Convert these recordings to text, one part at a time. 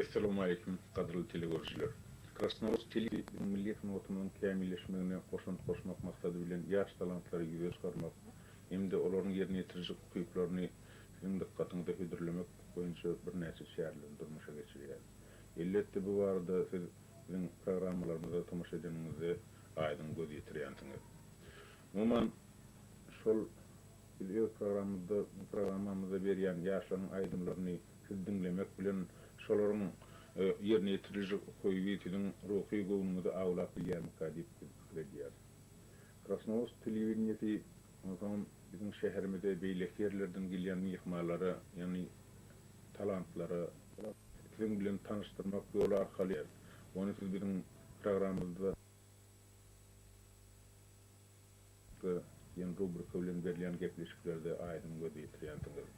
Assalamu alaykum qadrli telegörjüler. Krasnoyarsk milli hizmetining kämilleşmegine goşmak maksady bilen ýaş talantlary ýüze çykarmak hem-de olaryň ýerine ýetirjek hypyplaryny siziň dikkatiňizde hödürlemek boýunça bir näçe şäherlerden durmuşa geçirýär. Elbetde bu barada siz biziň programmalarymyza tamaşa edeninizi aýdyn göz ýetirýänsiňiz. Umuman şol biz öz programmamyzda berýän ýaşlaryň aýdymlaryny siz dinlemek bilen şolaryň ýerine ýetirilýek hoýbytynyň ruhy gowunyny awlap bilýärmika diýip bilýär. Krasnoyarsk telewizionyny onuň bizim şäherimizde beýlek ýerlerden gelýän mihmanlary, ýani talantlary siziň bilen tanıştyrmak ýoly arkaly ony siz biziň programmamyzda ýani rubrika bilen berilýän gepleşiklerde aýdym göz ýetirýänsiňiz.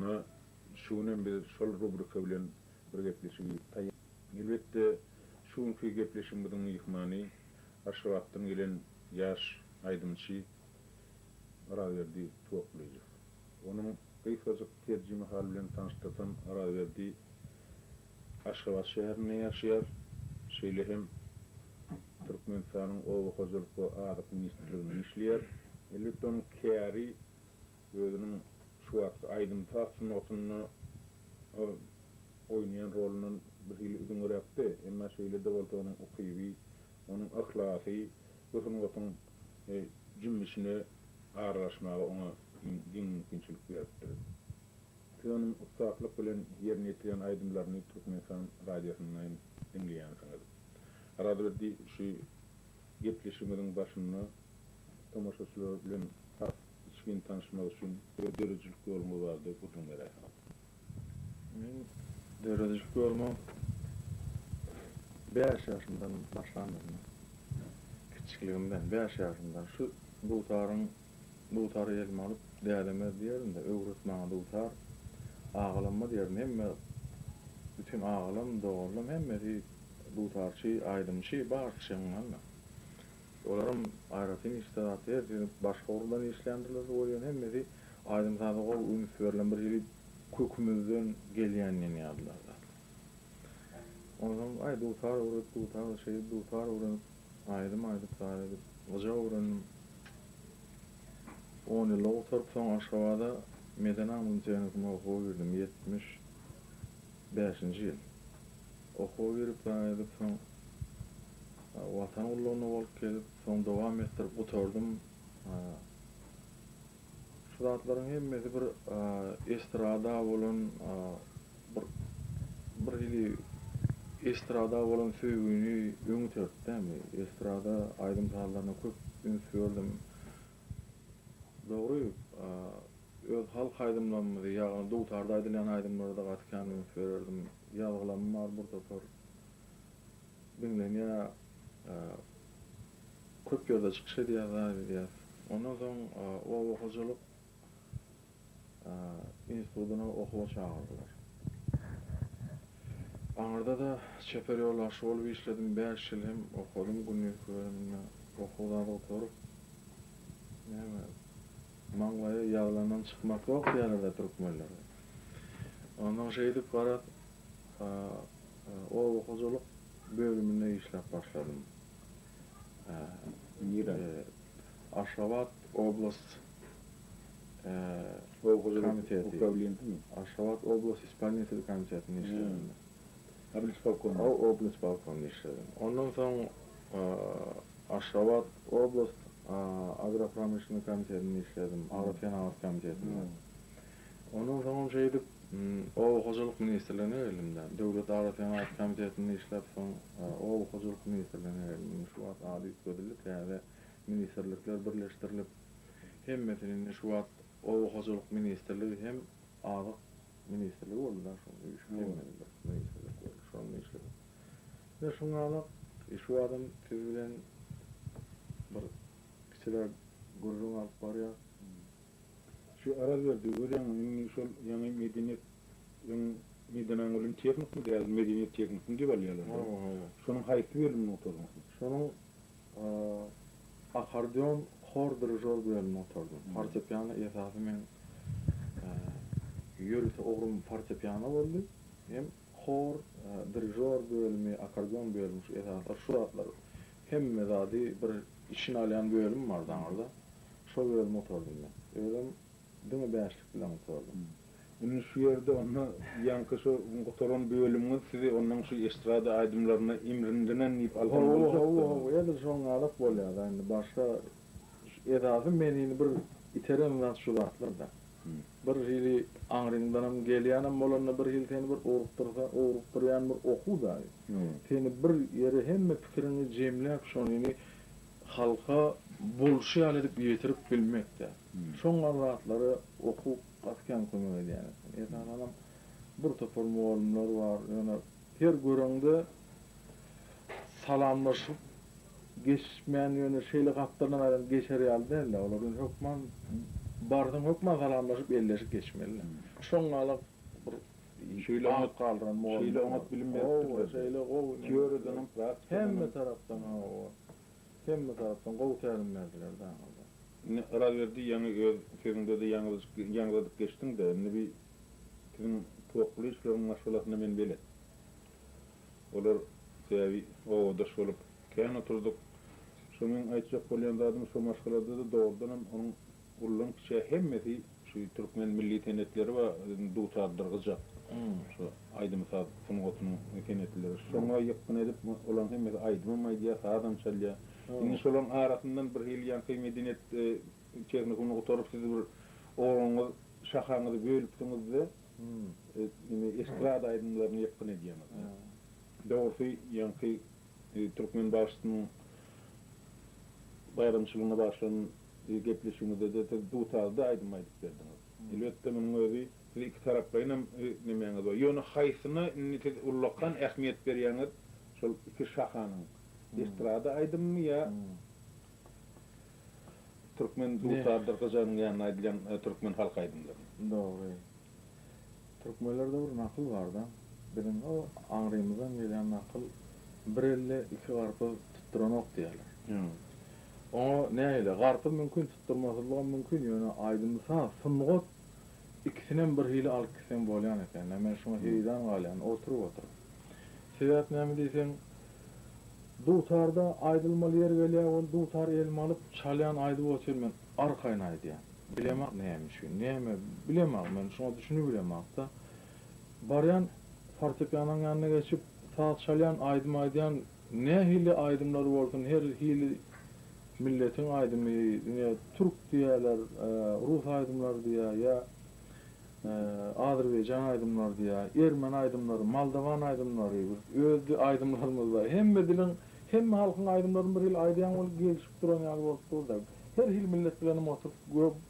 Ma şunem biz şol rubrika bilen bir gepleşik taýýan. Elbetde şuňky gepleşigimiziň mihmany Aşgabatdan gelen ýaş aýdymçy Araverdi Tuoklyjy. Onuň beýfazyk terjime hal bilen tanıştyrsam Araverdi Aşgabat şäherinde ýaşaýar. Şeýle hem Türkmenistanyň owa hojalyk we adyk ministrliginde işleýär. Elbetde onuň käri özüniň şu wagt aýdym taýyny oýnaýan rolunun bir hili üstünräkdi. Emma şeýle de bolsa onuň ukyby, onuň ahlaky, ösüň jümüşine araşmagy ona mümkinçilik berdi. Onuň ustaklyk bilen ýerine ýetirýän aýdymlaryny Türkmenistan radiosundan dinleýänsiňiz. Araberdi şu gepleşigimiziň başyna tamaşaçylar bilen ismin tanışmak üçin döredijilik ýolumy bardy, butun berä. Men döredijilik ýoluma 5 ýaşyndan başlandy. Kiçikligimden 5 ýaşyndan şu dutary elime alyp däleme diýerim-de, öwretmäňe dutar, aglanma diýerim. Hemme bütün aglam, dogurlam hemmesi dutarçy, aýdymçy barçyňyň. Olaryň aýratyn istadatı başga urdan işlendirilýär bolýan hemmesi aýdymsady gol üns berilen bir hili kökümizden gelýänini ýadylar. Onuň dutar öwreniп aýdym saýdy. Oja öwrenim 10 ýyl oturup soň Aşgabada Medenamyň jenetini okuwýurdum 75-nji ýyl. Okuwýurup aýdyp soň watan ullaryna bolup gelip soň dowam etdirip oturdum. Şu zatlaryň hemmesi bir estrada bolan bir hili estrada bolan söýgüni öňütürtdämi? Estrada aýdym taýlaryna köp üns berdim. Dogry, öz halk aýdymlarymyzy, ýagny dutarda aýdylýan aýdymlarda gatkan üns berdim. Ýaglanma bar burada tor. Dinlenýär köp ýerde çykyş edýär. Ondan soň o hojalyk institutyna okuwa çağırdylar. Aňarda da çeper ýoldaşy bolup işledim 5 ýyl hem okudum günlüklerimde. Okuwda oturup maňlaýa ýaglanan çykmak ýok ýerde türkmenler. Ondan şeýdip barat o hojalyk bölümine işlep başladım. Aşgabat oblast Aşgabat oblast ispaniyeti komitetinde işledim. Oblast balkonunda işledim. Ondan soň Aşgabat oblast agropромышленный komitetinde işledim. Agrofenawat komitetinde. Ondan soň şeýdip o hojalyk ministrligine geldim. Döwlet agrofenawat komitetinde işlep soň o hojalyk ministrligine geldim. Şu wagt ady ödüllik ýa-da ministrlikler birleşdirilip hemmesinin şu wagt o hojalyk ministrligi hem adyk ministrligi boldular. Ve şoňa alyp şu adam bilen bir kiçiler gurrun alyp barýar. Şu Araberdi öýden şol ýani Medenamyň teknikmi diýär, medeniýet teknikmi diýip alýarlar. Şonuň haýsy bölümine oturdum. Şonuň akordeon hor dirijor bölümine oturdum. Fortepiano esasy men ýörüse ogrum fortepiano boldy. Hem hor, dirijor bölümü, akordeon bölümü şu esaslar şu atlar hemme zady bir işin alyan bölüm var orada. Şo bölüm oturdum ben. Öyle dime beşlik bilen oturdum. Bunun şu yerde onu yankı şu oturan bölümü sizi onun şu estrada aydımlarına imrindiren deyip algan olacak. Edir şoň alıp bolýar. Yani başka edasym meni bir iteren naşulatlarda. Bir hili aňryňdanam gelýänam bolanda bir hil seni bir urupturýan bir oku da. Seni bir ýere hemme pikirini jemläp şonu halka bolşy edip ýetirip bilmekde. Şoň aratlary oku atkan kömek edýär. Edanam bir topar muallimler var. Yani her görüňde salamlaşyp geçmeyen ýöne şeýle gaplardan aýran geçer ýaldy. Olaryň hukman bardyň hukman salamlaşyp elleşip geçmeli. Şoň alyp bir şeýle aňat galdyran muallim. şeýle aňat bilim beripdir. Şeýle gowy Teoriýadan praktikana hemme tarapdan hemme tarapdan gowy tälim berdiler da. Radyoda ýa-ni öz filmde de ýangladyk geçdiň de bir sizin tokly işleriň maşgulatyny men bilen. Olar täbi oda şolup kän oturduk. Şu men aýtjak bolýan zadym şu maşgulada da doğrudan onuň ullun kiçe hemmesi şu türkmen milli tenetleri we dutardyryjak. Şu aýdym saat sunugatynyň tenetleri. Şoňa ýakyn edip olan hemmesi aýdym aýdýa adam çalýa. Indi şolaryň arasyndan bir hil ýanky medenet çernikini oturup siz bir oğluňyz şahaňyzy bölüpdiňizde estrada aýdymlaryny ýakyn edýäňiz. Dogry ýanky türkmen başlygynyň bayramçylygyna başlanan gepleşiginde de dutarda aýdym aýdyp berdiňiz. Elbetde munyň özi iki taraplaýynam nemeňiz bar. Ýöne haýsyna ullukdan ähmiýet berýäňiz şol iki şahanyň estrada aýdymmy ýa türkmen dutardyryjanyň ýanyna aýdylýan türkmen halk aýdymlary. Dogry. Türkmenlerde bir nakıl var da. Benim o aňrymyzdan gelen nakıl bir elle iki garpy tutturanok diýerler. O näýle garpy mümkin tutturmaslygy mümkin ýöne aýdymsa symgot ikisinen bir hili alyp gitsen bolýan eken. Men şoňa heýdan galýan oturup. Sebäp näme diýsen dutarda aýdylmaly yer gelýär, o dutar elmalyp çalýan aýdyp oturman arkaýyn aýdýar. Bilemek näme şu, näme bilemek men şoňa düşünüp bilemek da. Baryan fortepianonyň ýanyna geçip saat çalýan aýdym aýdýan ne hili aýdymlar bolsun, her hili milletin aýdymy, türk diýerler, rus aýdymlar diýär, ýa Azerbaýjan aýdymlar diýär, Ermen aýdymlary, Moldowan aýdymlary, öz aýdymlarymyz bar. Hemme dilin, hemme halkyň aýdymlaryny bir hil aýdýan bolup gelişip duran ýaly bolup durdy. Her hil millet bilen oturup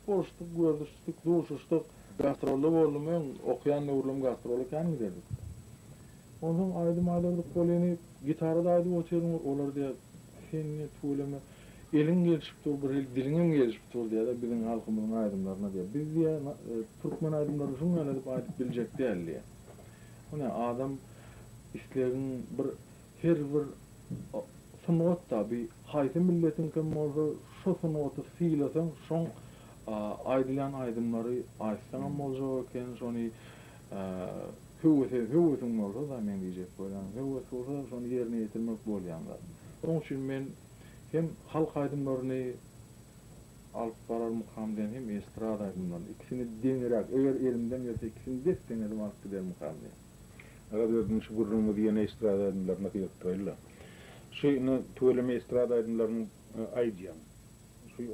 boluşdyk, görüşdik, duşuşdyk. Gastrolla boldum, okuyan nurlum gastrolla kan giderdik. Ondan aýdym aýdyp bolýany gitarada aýdyp oturýan olar diýär, seni tuýlama elin gelişip dur, bir hil diliňem gelişip dur diýär da biziň halkymyzyň aýdymlaryna diýär. Biz diýär türkmen aýdymlary şuň ýalyp aýdyp biljek diýerler. Ona adam islerin bir her bir sunugat tabi haýsy milletin kim bolsa şu sunugaty fiýlasaň şoň aýdylan aýdymlary aýtsaň boljak eken şonu hüwüsüň bolsa da men diýjek bolan hüwüs bolsa şonu ýerine ýetirmek bolýanlar. Onuň üçin men hem halk aýdymlaryny alyp barar mukamdan hem estrada aýdymlaryny ikisini deňerek eger elimden ýetse ikisini desseňerim alyp gider mukamdan. Radyodan şu gurrumy diýen estrada aýdymlaryna ýetdirýärler. Şeýni töweleme estrada aýdymlaryny aýdýan.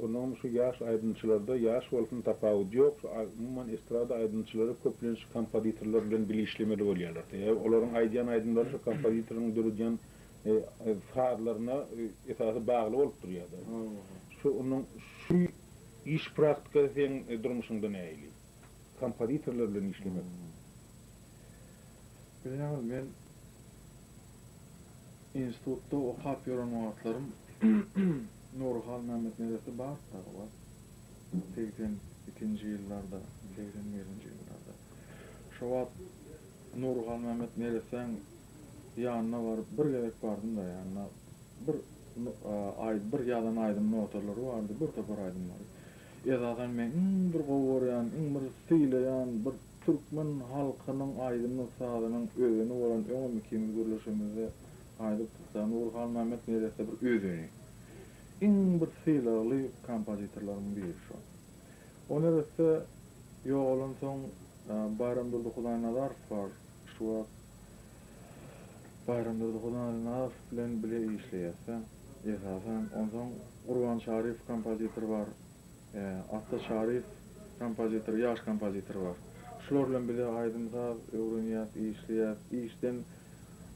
Onun şu yaş aydınçılarda yaş bolsun tapawut ýok. Umman estrada aydınçylary köplenç kompozitörler bilen bilişlemeli bolýarlar. Olaryň aýdýan aýdymlary şu kompozitoryň dürüdýän faarlaryna esasy bagly bolup durýar. Şu onun şu iş praktikasy durmuşynda näýli? Kompozitörler bilen işlemek. Bilýär men institutda okap ýören wagtlarym Nurhal Mehmet neresi var da var. 82-nji ýyllarda, 81-nji ýyllarda. Şu wagt Nurhal Mehmet neresen ýanyna baryp bir gerek bardym da ýanyna bir bir ýadan aýdym notalary bardy, bir topar aýdymlar. Ezadan men bir gowurýan, bir syýlaýan, bir Türkmen halkynyň aýdymlyk sagadynyň özüni bolan öňe mikimi gürleşimizde aýdyp tutsan Urhan Mehmet nerede bir özüni. Iň bir sylaly kompozitorlaryň biri şu. Onu ise ýoğulan soň Bayram Durduxuly Nazarov var. Şu wagt Bayram Durduxuly Nazarov bilen bile işleýärse, esasen ondan Urban Şarif kompozitor var. Atta Şarif kompozitor, ýaş kompozitor var. Şular bilen bile aýdymsaz öwrenýär, işleýär. İşden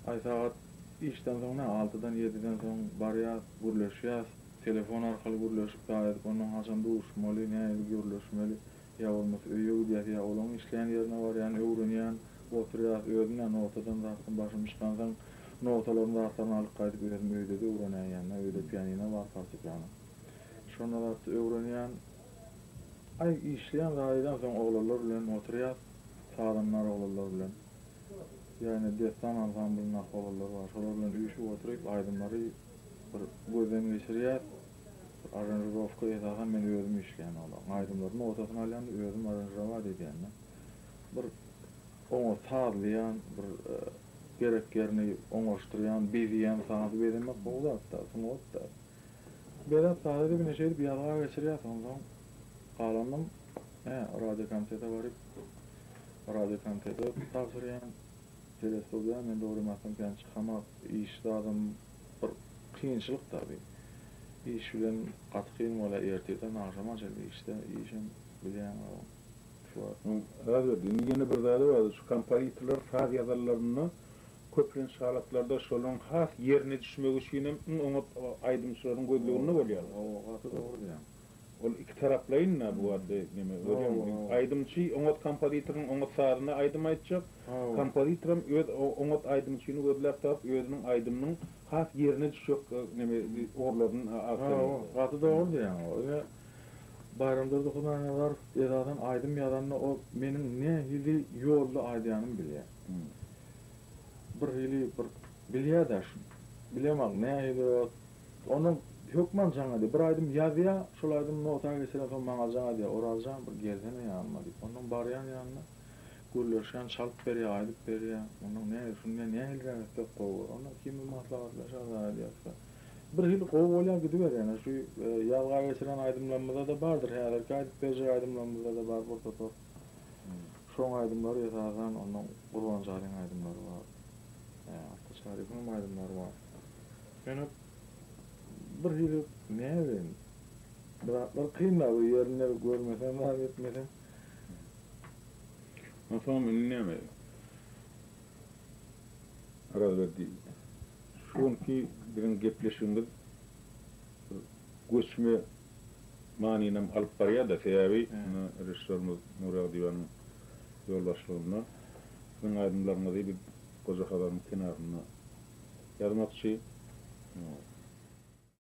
ay saat işden soň 6-dan 7-den soň barýar, gürleşýär. Telefon arkaly gürleşip daýyp onuň haçan duşmaly, näme gürleşmeli, ýa bolmasa öýe gidýär, ýa olaň işleýän ýerine bar, ýani öwrenýän, oturýar, özüne notadan zaten başym çykansaň, notalaryny zaten alyp gaýdyp özüm öýde de öwrenýän, ýani öýde pianino bar, fortepiano. Şonda da öwrenýän, ay işleýän zaýdan soň oglanlar bilen oturýar, salamlar oglanlar bilen. Ýani destan ansamblyna oglanlar bar, şolar bilen üýüşip oturyp aýdymlary bir gözden geçirýär. Aranjировка esasen men özüm işleýän olam. Aýdymlaryň notasyny alýan özüm aranjировать edýän. Bir oňa sarlýan, bir gereklerini oňaşdyrýan, bezýän sanaty beremek bolýar-da, sunatda. Berat sadece bir neşe bir ýalga geçirýär, ondan galanym radio komitete baryp, radio komitete tapşyrýan. Telestudiýa men dogry masam çykamak, işde adam bir kynçylyk tabii. İş bilen gatkyn bola erteden aşama çeldi işte işim bilýän o. Şu Hazır, ýene bir zady bar. Şu kompozitorlar saz ýazarlaryny köplen şalatlarda şolaň has ýerine düşmek üçin oňa aýdymçylaryň gözlegini bolýar. o gaty dogry ýa. Ol iki taraplayınna bu adda neme görýärmi? Aýdymçy oňa kompozitoriň oňa saryna aýdym aýtjak. Kompozitorym öz oňa aýdymçyny gözläp tap özüniň aýdymynyň has ýerine düşük neme orlaryny gaty dogry ýa. Öňe Bayram Durduxuly Nazarov esasen aýdym ýazanny o meniň ne hili ýolda aýdýanym bilýär. Bir hili bir bilýär-da şu. Bilemem ne hili onun hükman jaňady bir aýdym ýazýa, şol aýdym nota geçirýän soň maňa jaňady, oraljan bir geldene ýanma diýip. Onuň barýan ýanyna gürleşýän çalyp berýär, aýdyp berýär. Onuň ne şunda ne hili räwetde gowy. Onuň kimi maslahatlaşar diýýär. Bir hili gowy bolýan gidiber ýani şu ýalga geçiren aýdymlarymyzda da bardyr. Häzirki aýdyp berýän aýdymlarymyzda da bar bolsa. Şoň aýdymlary esasen onuň Urban Şaryň aýdymlary bar. Atta Şaryň aýdymlary bar. Ýani bir hili ne bileyim, bir kıyma bu yerine görmesem, var etmesem. Masam neme? Arada şonki bilen gepleşimiz göçme manynam alyp barýar da sebäbi rejissörimiz Murat Diýanyň ýoldaşlygyna şoň aýdymlaryny bir goja habaryn kenaryna ýazmakçy.